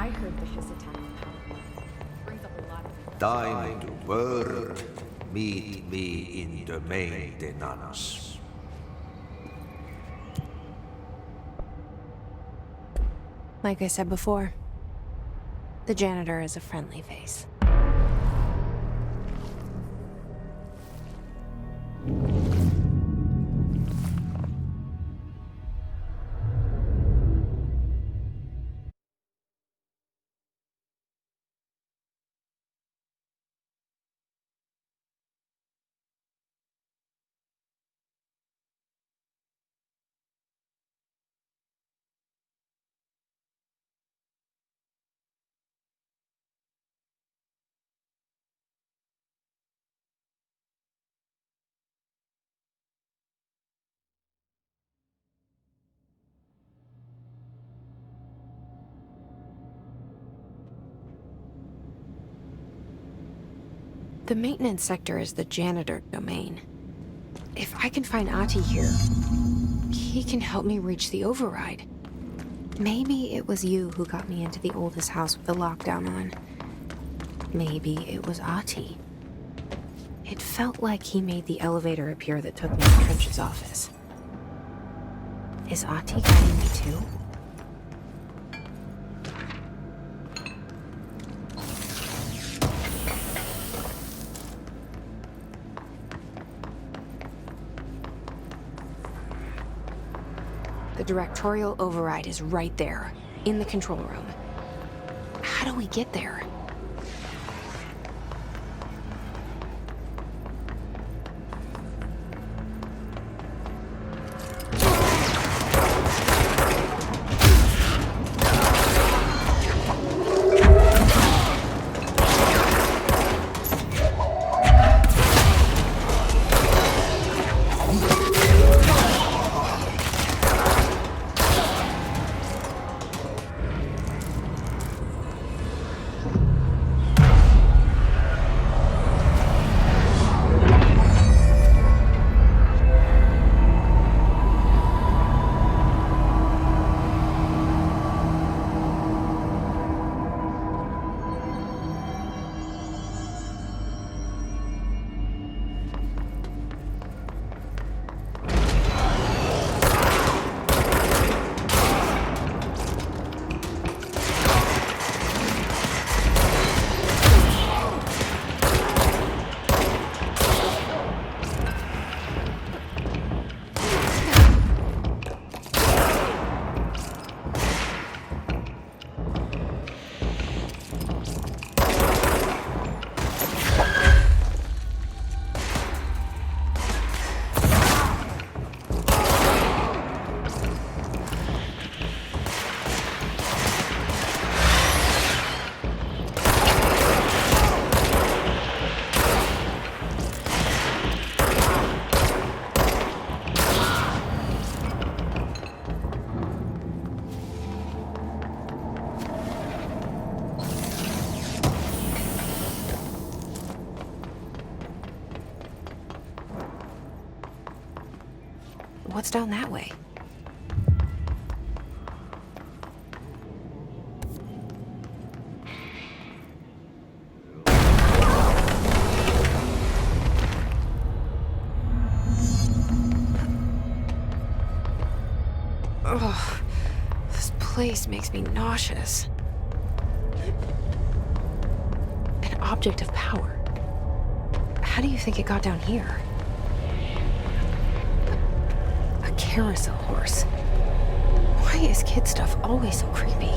I heard vicious attack on power plant. Brings up a lot of Time to work. Meet me in Domain de Nanos. Like I said before, the janitor is a friendly face. The maintenance sector is the janitor domain. If I can find Ahti here, he can help me reach the override. Maybe it was you who got me into the oldest house with the lockdown on. Maybe it was Ahti. It felt like he made the elevator appear that took me to Trench's office. Is Ahti guiding me too? The directorial override is right there, in the control room. How do we get there? What's down that way? Ugh, this place makes me nauseous. An object of power. How do you think it got down here? Carousel horse. Why is kid stuff always so creepy?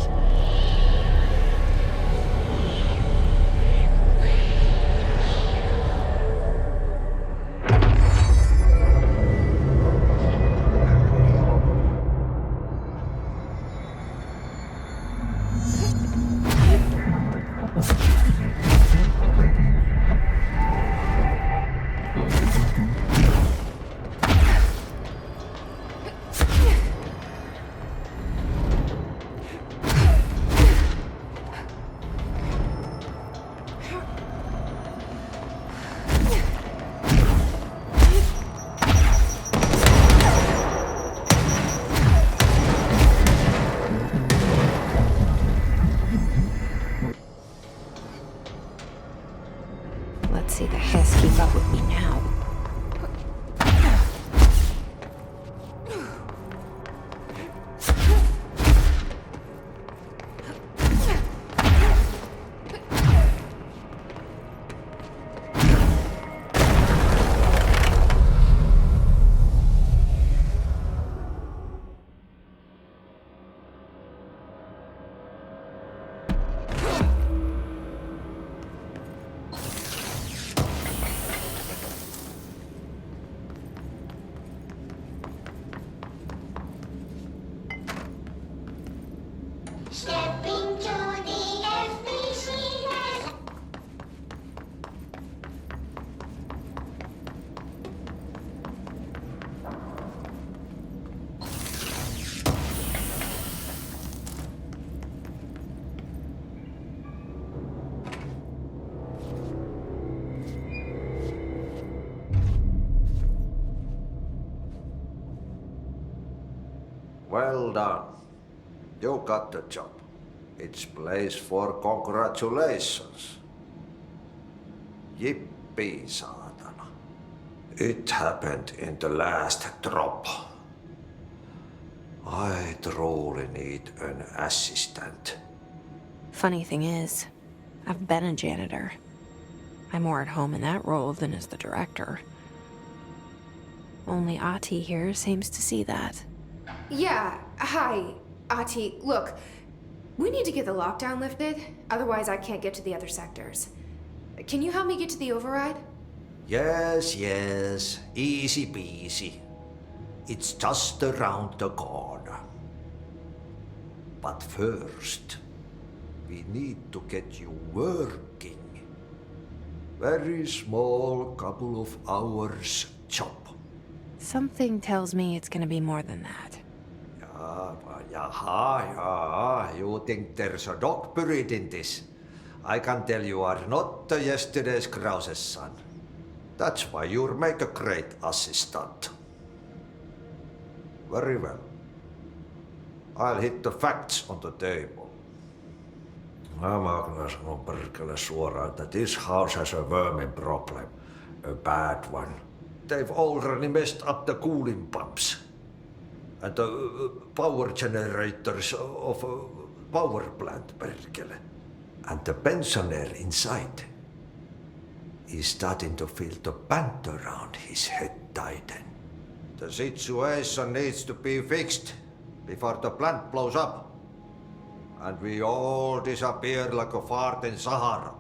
Well done. You got the job. It's place for congratulations. Yippee, saatana. It happened in the last drop. I truly need an assistant. Funny thing is, I've been a janitor. I'm more at home in that role than as the director. Only Ahti here seems to see that. Yeah, hi, Ahti. Look, we need to get the lockdown lifted, otherwise I can't get to the other sectors. Can you help me get to the override? Yes, easy peasy. It's just around the corner. But first, we need to get you working. Very small, couple of hours job. Something tells me it's gonna be more than that. Yeah. You think there's a dog buried in this? I can tell you are not yesterday's Krause's son. That's why you'll make a great assistant. Very well. I'll hit the facts on the table. Mä kyllä sanon perkele suoraan, that this house has a vermin problem. A bad one. They've already messed up the cooling pumps. And the power generators of a power plant, perkele. And the pensioner inside is starting to feel the band around his head tighten. The situation needs to be fixed before the plant blows up. And we all disappear like a fart in Sahara.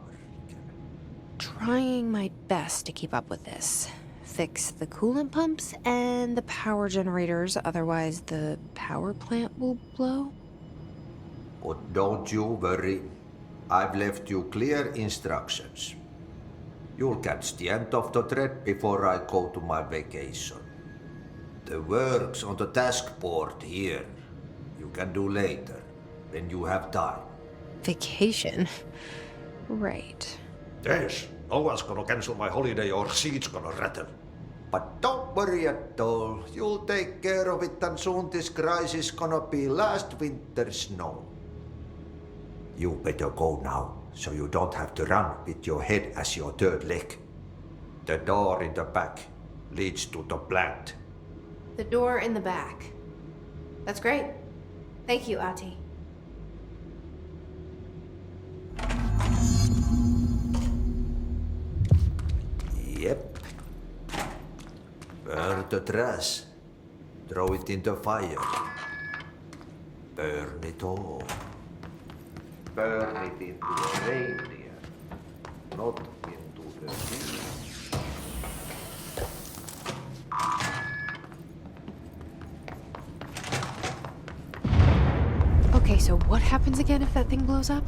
Trying my best to keep up with this. Fix the coolant pumps and the power generators, otherwise the power plant will blow. But don't you worry. I've left you clear instructions. You'll catch the end of the thread before I go to my vacation. The work's on the task board here. You can do later, when you have time. Vacation? Right. Yes, no one's gonna cancel my holiday or seat's gonna rattle. But don't worry at all. You'll take care of it and soon this crisis gonna be last winter's snow. You better go now, so you don't have to run with your head as your third leg. The door in the back leads to the plant. The door in the back. That's great. Thank you, Ahti. Yep. Burn the trash. Throw it in the fire. Burn it all. Burn it into a reindeer, not into the sea. Okay, so what happens again if that thing blows up?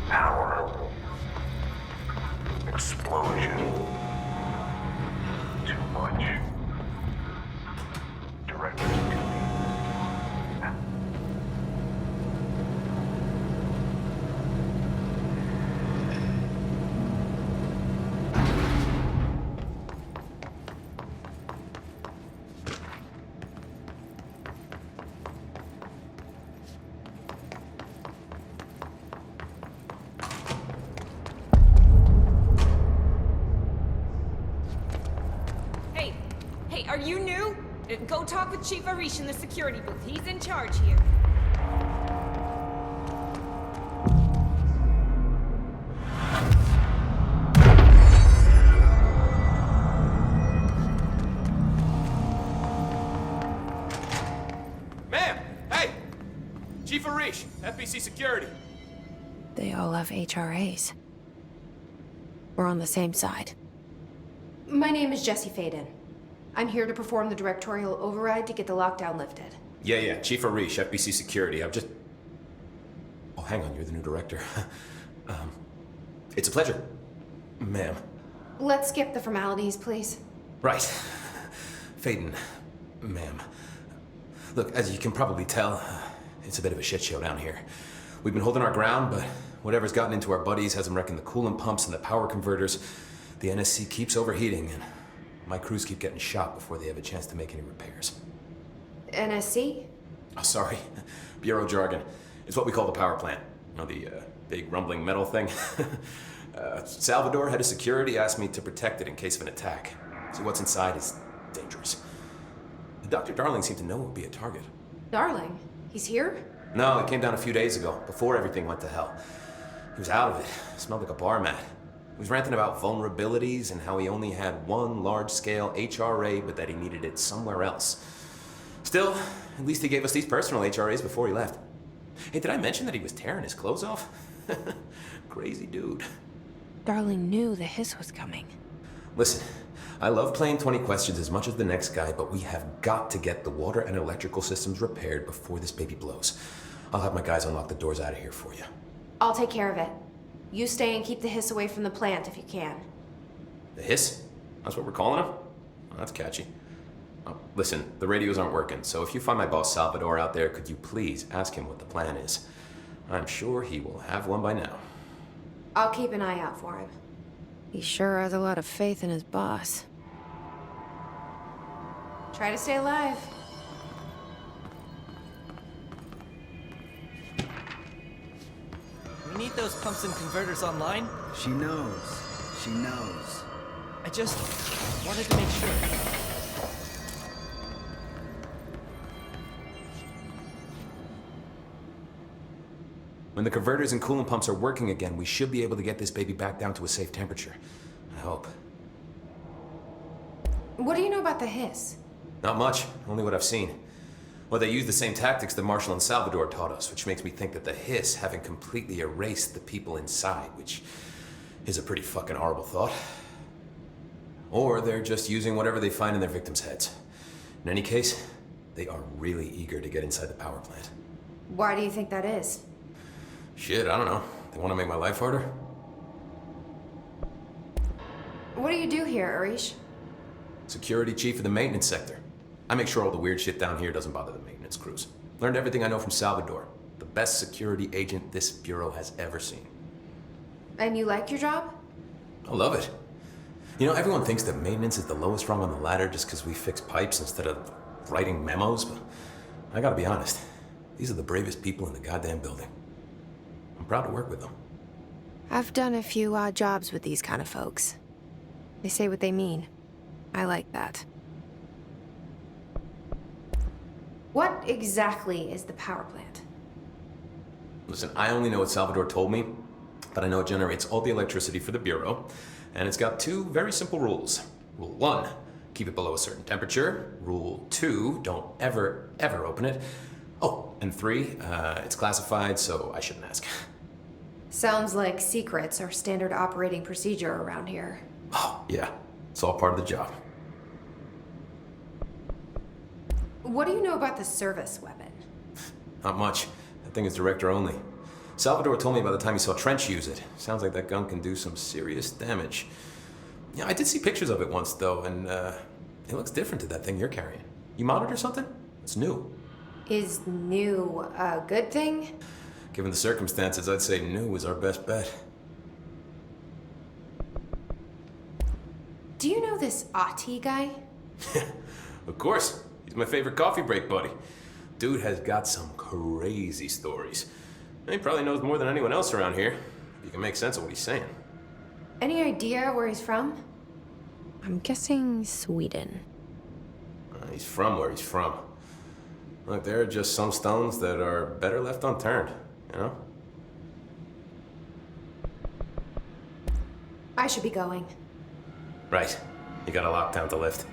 Power. Explosion. Too much. Director's duty. Hey, are you new? Go talk with Chief Arish in the security booth. He's in charge here. Ma'am! Hey! Chief Arish, FBC Security. They all have HRAs. We're on the same side. My name is Jesse Faden. I'm here to perform the directorial override to get the lockdown lifted. Yeah, Chief Arish, FBC Security. I'm just... Oh, hang on, you're the new director. It's a pleasure, ma'am. Let's skip the formalities, please. Right. Faden, ma'am. Look, as you can probably tell, it's a bit of a shit show down here. We've been holding our ground, but whatever's gotten into our buddies has them wrecking the coolant pumps and the power converters. The NSC keeps overheating, and my crews keep getting shot before they have a chance to make any repairs. NSC? Oh, sorry. Bureau jargon. It's what we call the power plant. You know, the big rumbling metal thing? Salvador, head of security, asked me to protect it in case of an attack. See, what's inside is dangerous. Dr. Darling seemed to know it would be a target. Darling, he's here? No, it came down a few days ago, before everything went to hell. He was out of it. Smelled like a bar mat. He was ranting about vulnerabilities and how he only had one large-scale HRA, but that he needed it somewhere else. Still, at least he gave us these personal HRAs before he left. Hey, did I mention that he was tearing his clothes off? Crazy dude. Darling knew the hiss was coming. Listen, I love playing 20 questions as much as the next guy, but we have got to get the water and electrical systems repaired before this baby blows. I'll have my guys unlock the doors out of here for you. I'll take care of it. You stay and keep the hiss away from the plant if you can. The hiss? That's what we're calling him? Oh, that's catchy. Oh, listen, the radios aren't working, so if you find my boss Salvador out there, could you please ask him what the plan is? I'm sure he will have one by now. I'll keep an eye out for him. He sure has a lot of faith in his boss. Try to stay alive. We need those pumps and converters online. She knows. She knows. I just wanted to make sure. When the converters and coolant pumps are working again, we should be able to get this baby back down to a safe temperature. I hope. What do you know about the hiss? Not much, only what I've seen. Well, they use the same tactics that Marshall and Salvador taught us, which makes me think that the hiss haven't completely erased the people inside, which is a pretty fucking horrible thought. Or they're just using whatever they find in their victims' heads. In any case, they are really eager to get inside the power plant. Why do you think that is? Shit, I don't know. They want to make my life harder? What do you do here, Arish? Security chief of the maintenance sector. I make sure all the weird shit down here doesn't bother the maintenance crews. Learned everything I know from Salvador, the best security agent this bureau has ever seen. And you like your job? I love it. You know, everyone thinks that maintenance is the lowest rung on the ladder just because we fix pipes instead of writing memos, but I gotta be honest, these are the bravest people in the goddamn building. I'm proud to work with them. I've done a few odd jobs with these kind of folks. They say what they mean. I like that. What exactly is the power plant? Listen, I only know what Salvador told me, but I know it generates all the electricity for the Bureau, and it's got two very simple rules. Rule 1, keep it below a certain temperature. Rule 2, don't ever, ever open it. Oh, and 3, it's classified, so I shouldn't ask. Sounds like secrets are standard operating procedure around here. Oh, yeah, it's all part of the job. What do you know about the service weapon? Not much. That thing is director only. Salvador told me by the time he saw Trench use it. Sounds like that gun can do some serious damage. Yeah, I did see pictures of it once, though, and it looks different to that thing you're carrying. You monitor something? It's new. Is new a good thing? Given the circumstances, I'd say new is our best bet. Do you know this Ati guy? Of course. He's my favorite coffee break buddy. Dude has got some crazy stories. And he probably knows more than anyone else around here. If you can make sense of what he's saying. Any idea where he's from? I'm guessing Sweden. He's from where he's from. Look, there are just some stones that are better left unturned, you know? I should be going. Right. You gotta lock down the lift.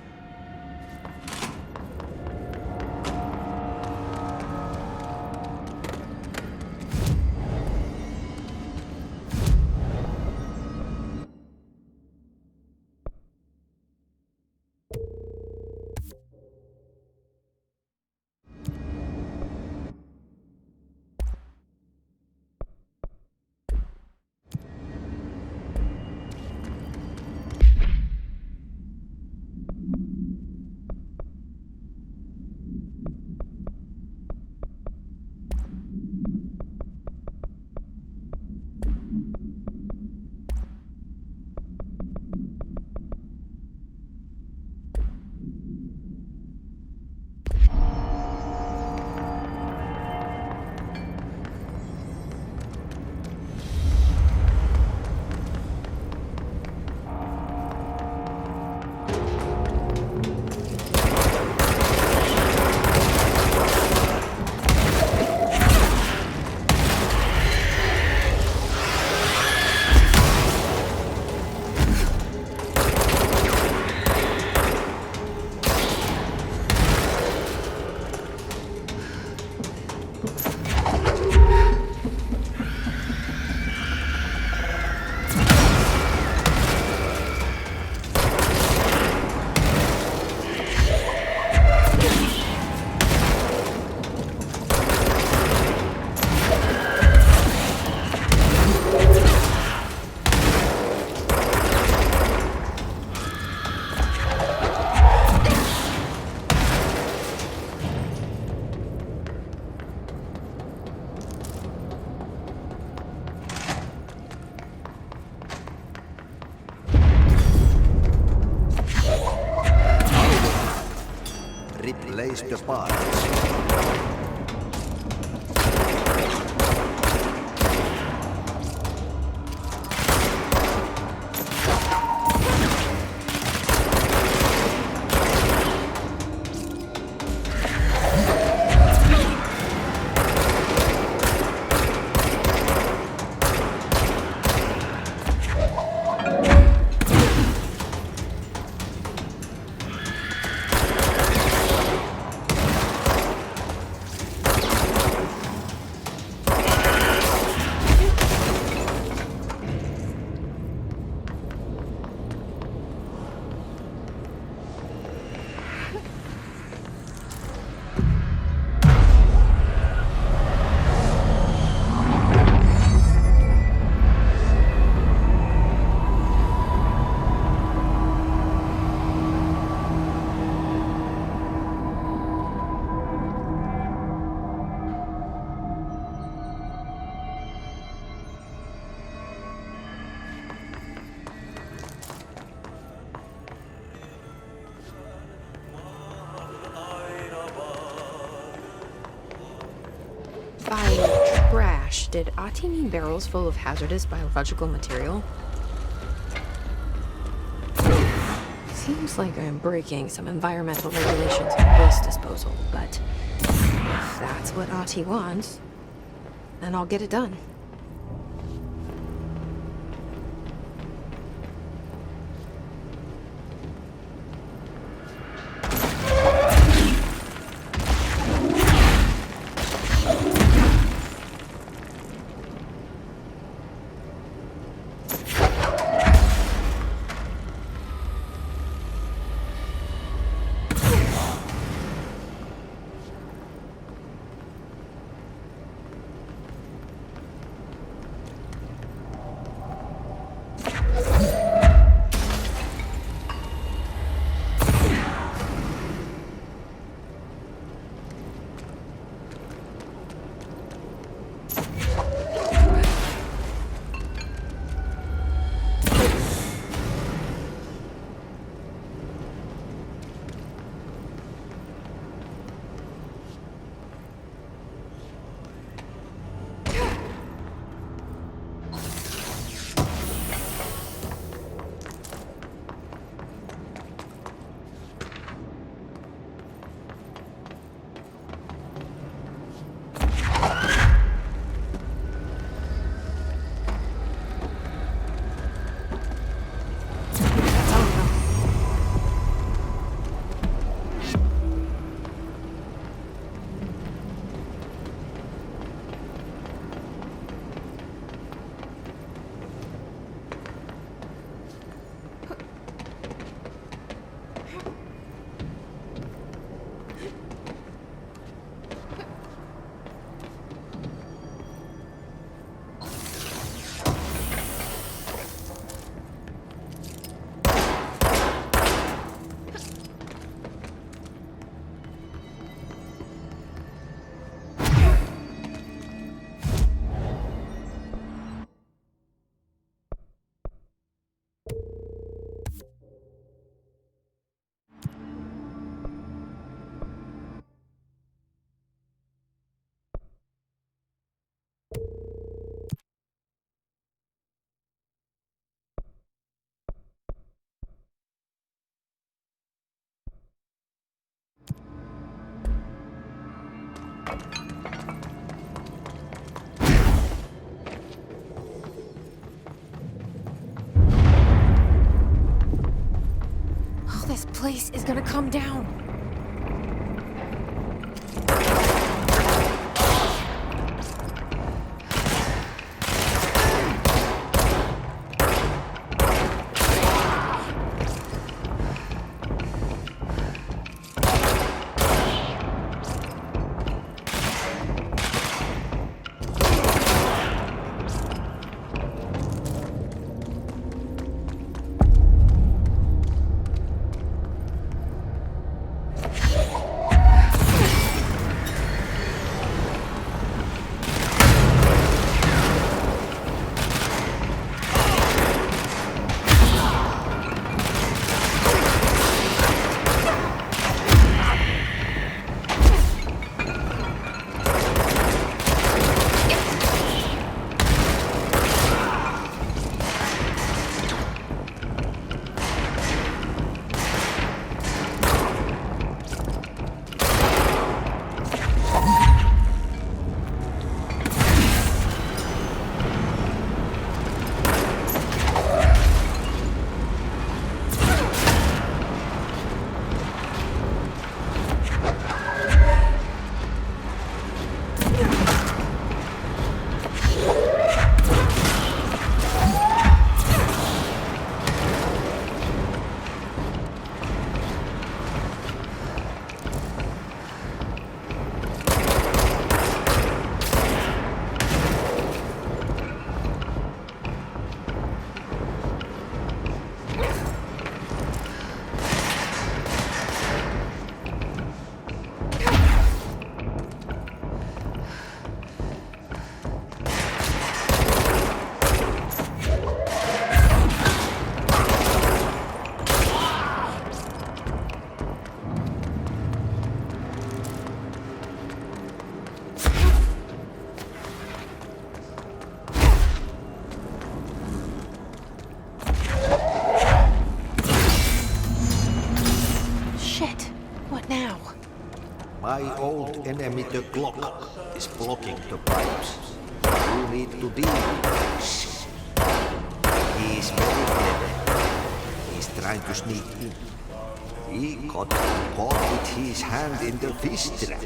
the bodies. By trash, did Ati mean barrels full of hazardous biological material? Seems like I'm breaking some environmental regulations on waste disposal, but if that's what Ati wants, then I'll get it done. This place is gonna come down. old enemy, the Glock, is blocking the pipes. You need to deal with this. He is very clever. He's trying to sneak in. He got caught with his hand in the fish trap.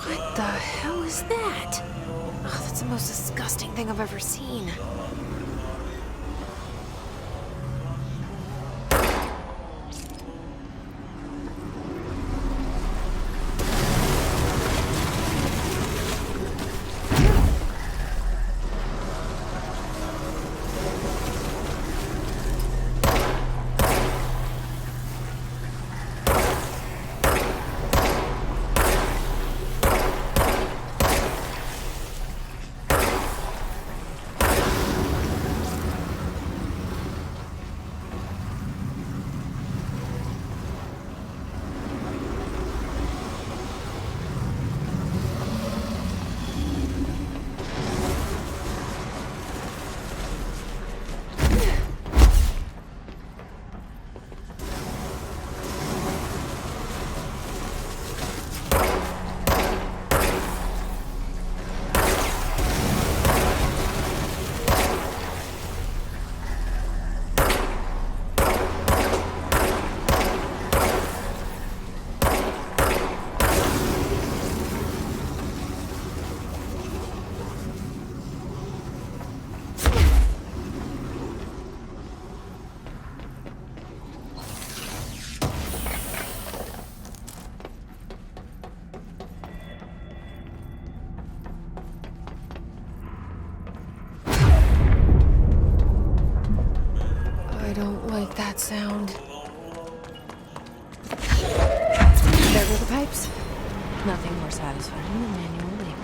What the hell is that? Oh, that's the most disgusting thing I've ever seen. I don't like that sound. There go the pipes. Nothing more satisfying than manual labor.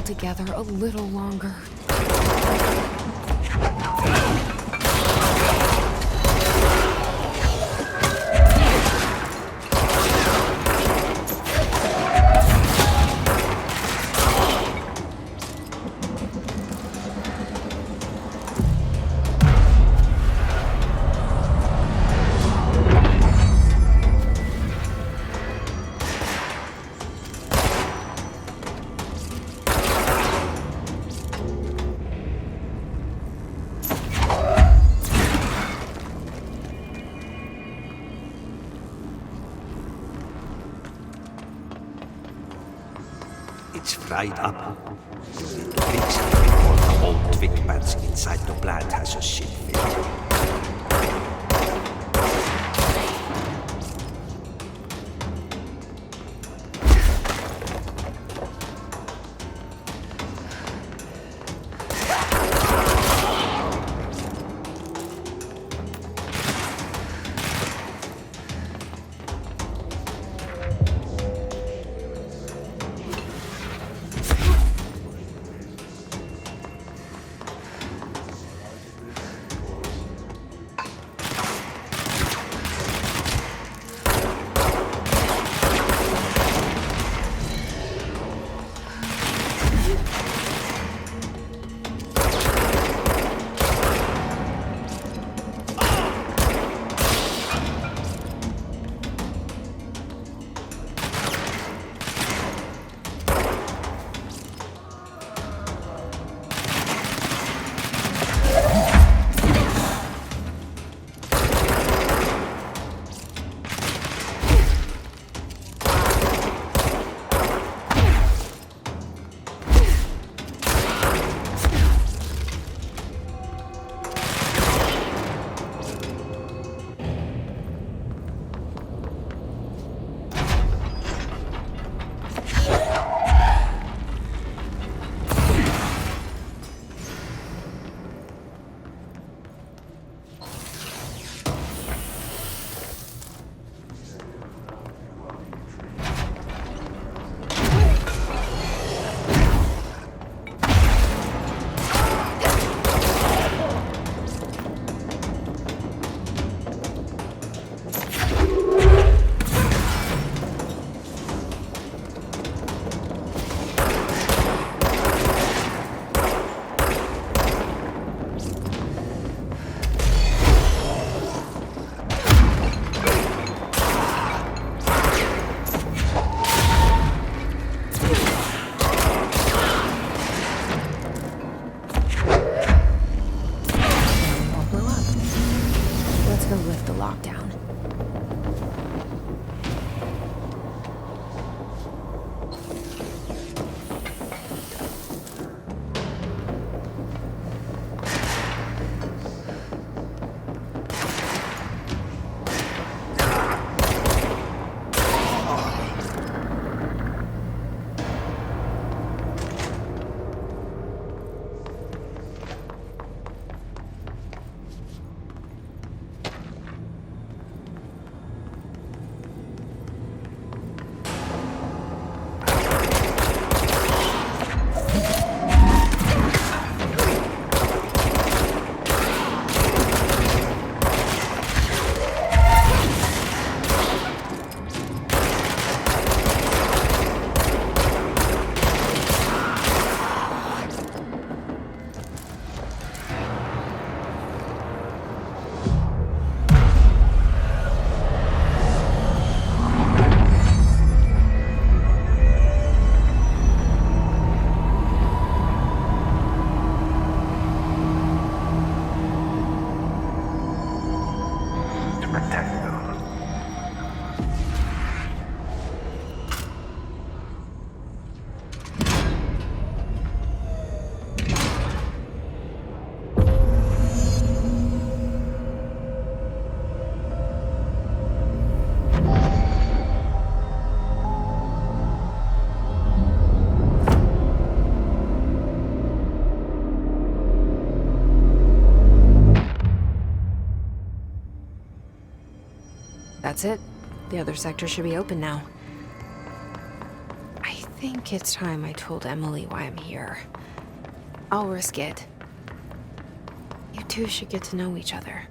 together a little longer. It's fried up. You need to fix it before the old twig bats inside the plant has a shit fit. lockdown. That's it. The other sector should be open now. I think it's time I told Emily why I'm here. I'll risk it. You two should get to know each other.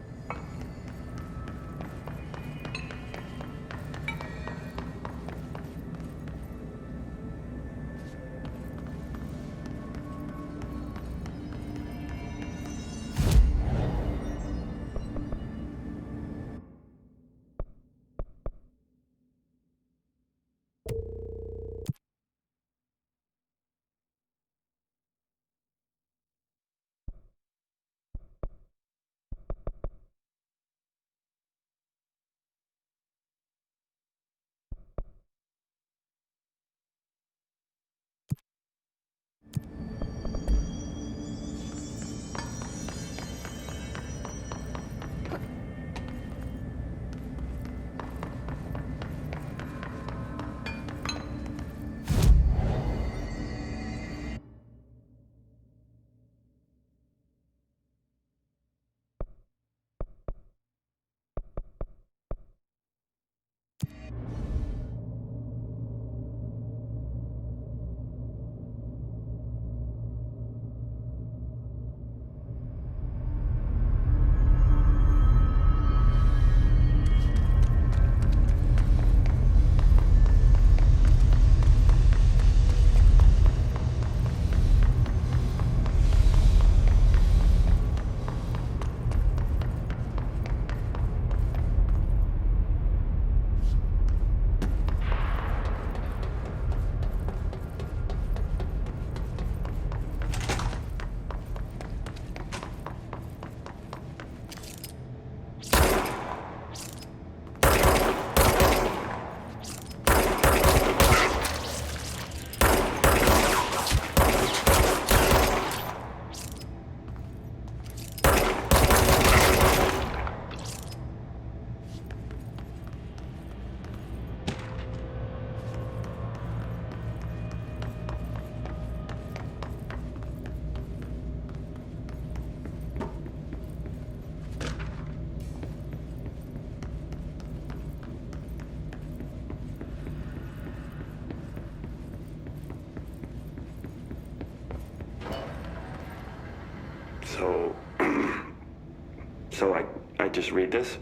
So I just read this.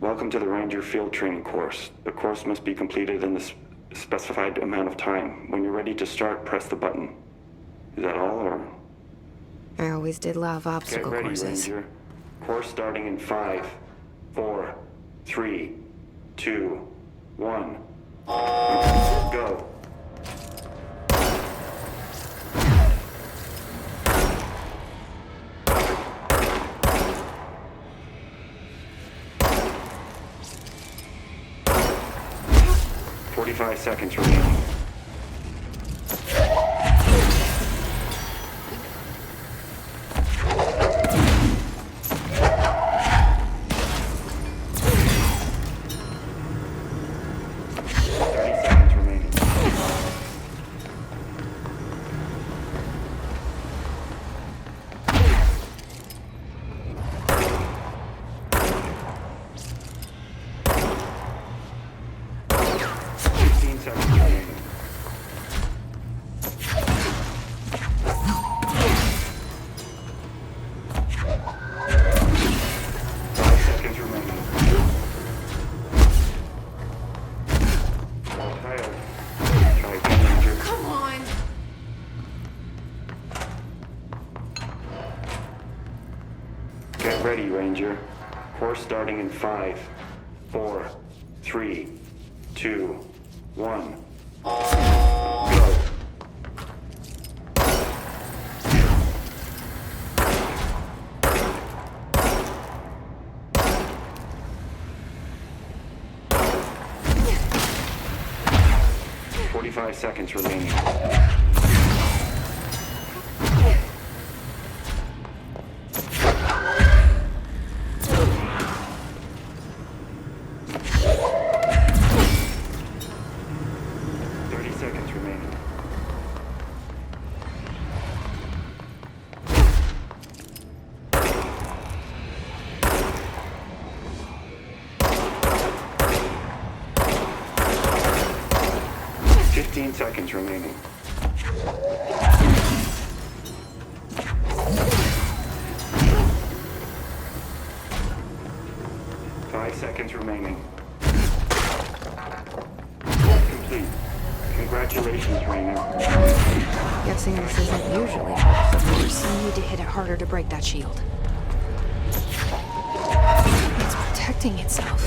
Welcome to the Ranger Field Training course. The course must be completed in the specified amount of time. When you're ready to start, press the button. Is that all, or? I always did love Get obstacle ready, courses. Ranger. Course starting in 5, 4, 3, 2, 1. Go. "45 seconds remaining." Ready, Ranger. Course starting in 5, 4, 3, 2, 1. Go. "45 seconds remaining." 15 seconds remaining. 5 seconds remaining. Complete. Congratulations, Rainer. Guessing this isn't usually how it works. You need to hit it harder to break that shield. It's protecting itself.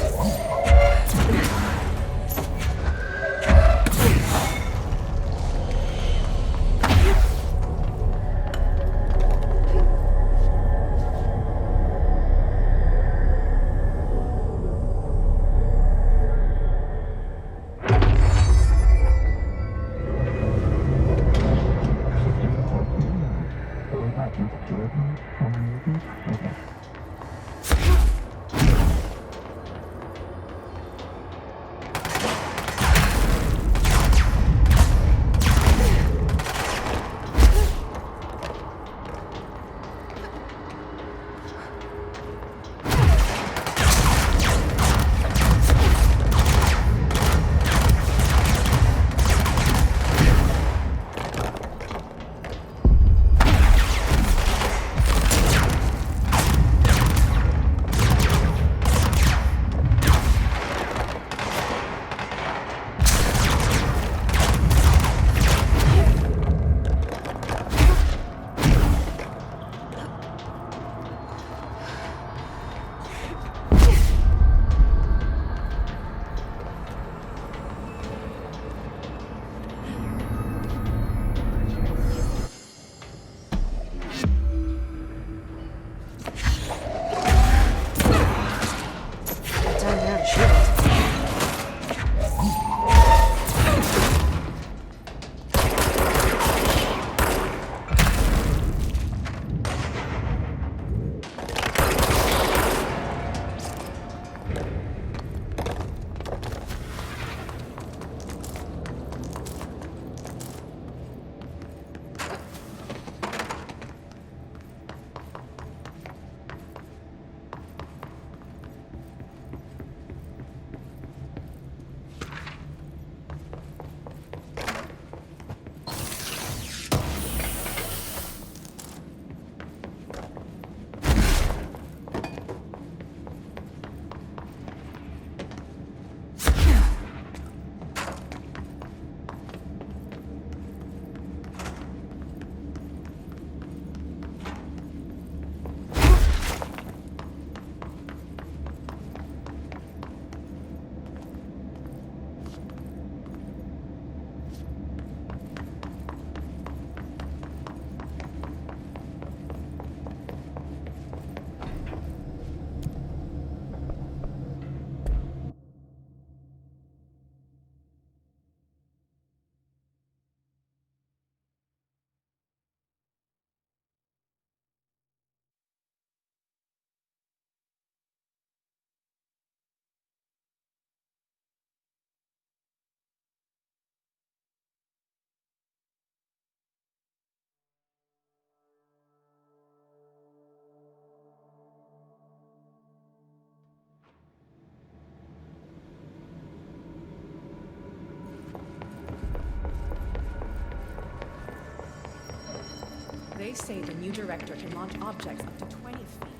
They say the new director can launch objects up to 20 feet.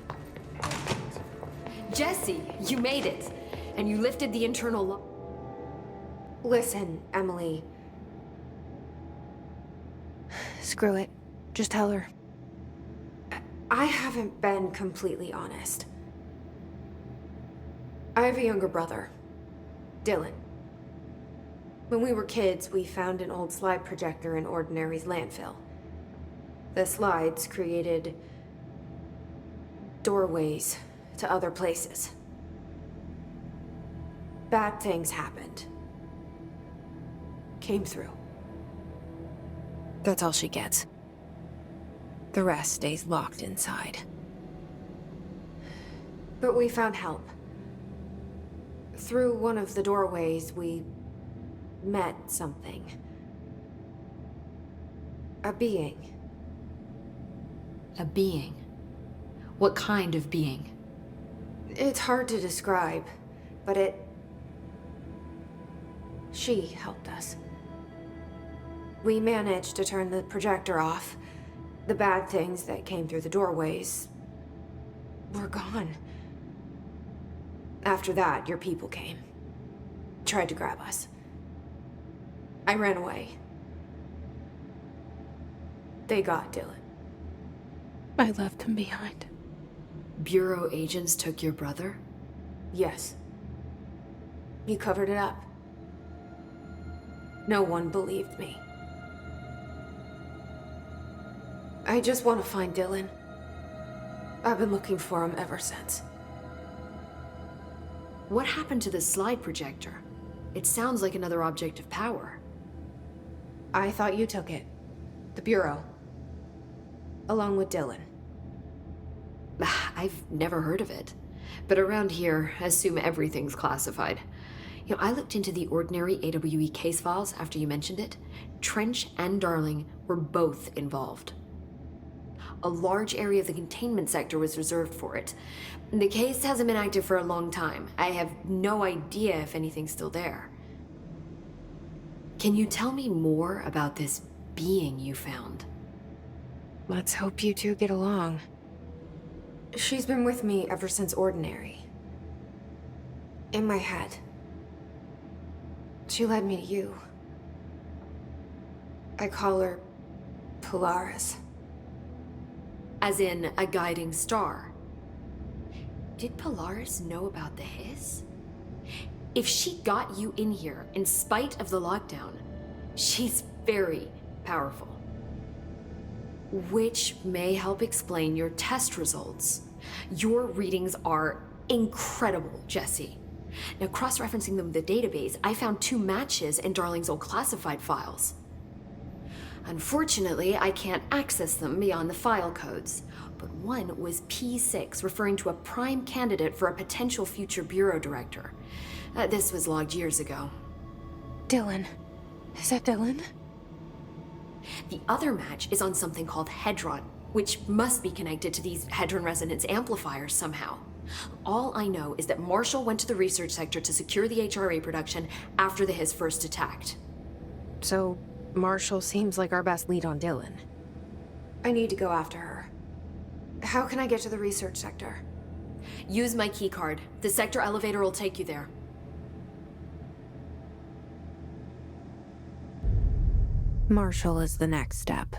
Jesse, you made it. And you lifted the internal Listen, Emily. Screw it. Just tell her. I haven't been completely honest. I have a younger brother, Dylan. When we were kids, we found an old slide projector in Ordinary's landfill. The slides created doorways to other places. Bad things happened. Came through. That's all she gets. The rest stays locked inside. But we found help. Through one of the doorways, we met something. A being. A being? What kind of being? It's hard to describe, but she helped us. We managed to turn the projector off. The bad things that came through the doorways were gone. After that, your people came. Tried to grab us. I ran away. They got Dylan. I left him behind. Bureau agents took your brother? Yes. You covered it up. No one believed me. I just want to find Dylan. I've been looking for him ever since. What happened to the slide projector? It sounds like another object of power. I thought you took it. The Bureau. Along with Dylan. I've never heard of it. But around here, I assume everything's classified. You know, I looked into the ordinary AWE case files after you mentioned it. Trench and Darling were both involved. A large area of the containment sector was reserved for it. The case hasn't been active for a long time. I have no idea if anything's still there. Can you tell me more about this being you found? Let's hope you two get along. She's been with me ever since Ordinary. In my head. She led me to you. I call her Polaris. As in a guiding star. Did Polaris know about the hiss? If she got you in here in spite of the lockdown, she's very powerful. Which may help explain your test results. Your readings are incredible, Jesse. Now, cross-referencing them with the database, I found 2 matches in Darling's old classified files. Unfortunately, I can't access them beyond the file codes, but one was P6, referring to a prime candidate for a potential future bureau director. This was logged years ago. Dylan. Is that Dylan? The other match is on something called Hedron, which must be connected to these Hedron resonance amplifiers somehow. All I know is that Marshall went to the research sector to secure the HRA production after the Hiss first attacked. So, Marshall seems like our best lead on Dylan. I need to go after her. How can I get to the research sector? Use my keycard. The sector elevator will take you there. Marshall is the next step.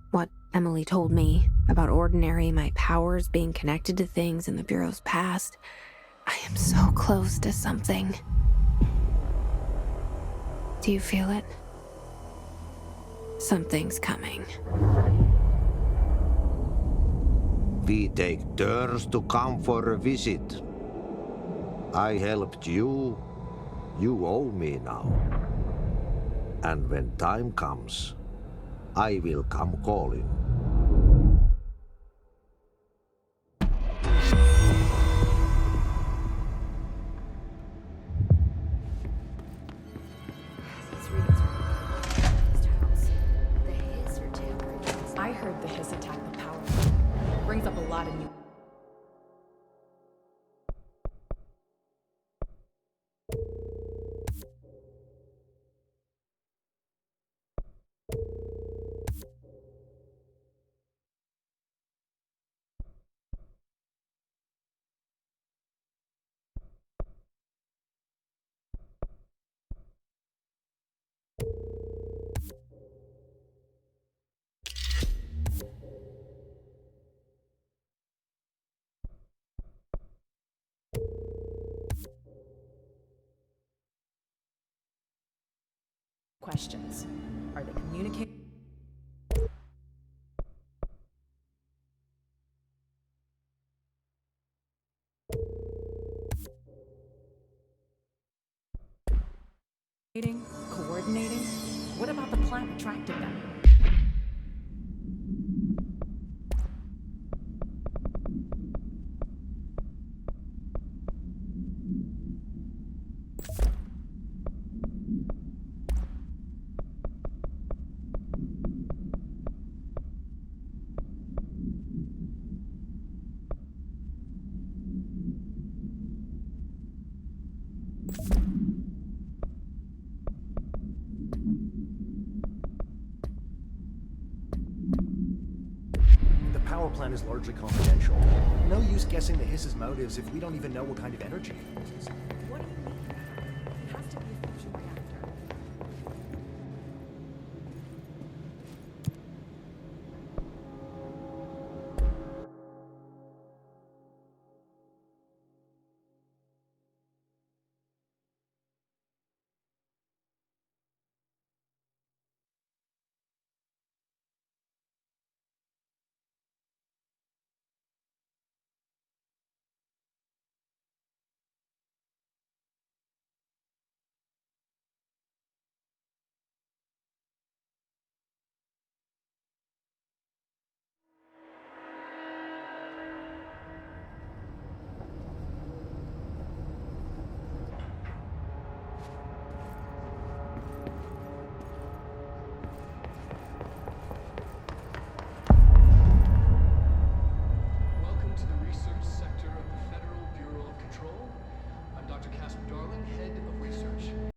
What Emily told me about Ordinary, my powers being connected to things in the Bureau's past, I am so close to something. Do you feel it? Something's coming. We take turns to come for a visit. I helped you. You owe me now. And when time comes, I will come calling. I heard the Hiss attack the power. Brings up a lot of new. Questions. Are they communicating? Coordinating? What about the plant attracted them? plan is largely confidential. No use guessing the Hiss's motives if we don't even know what kind of energy he uses. What do you mean?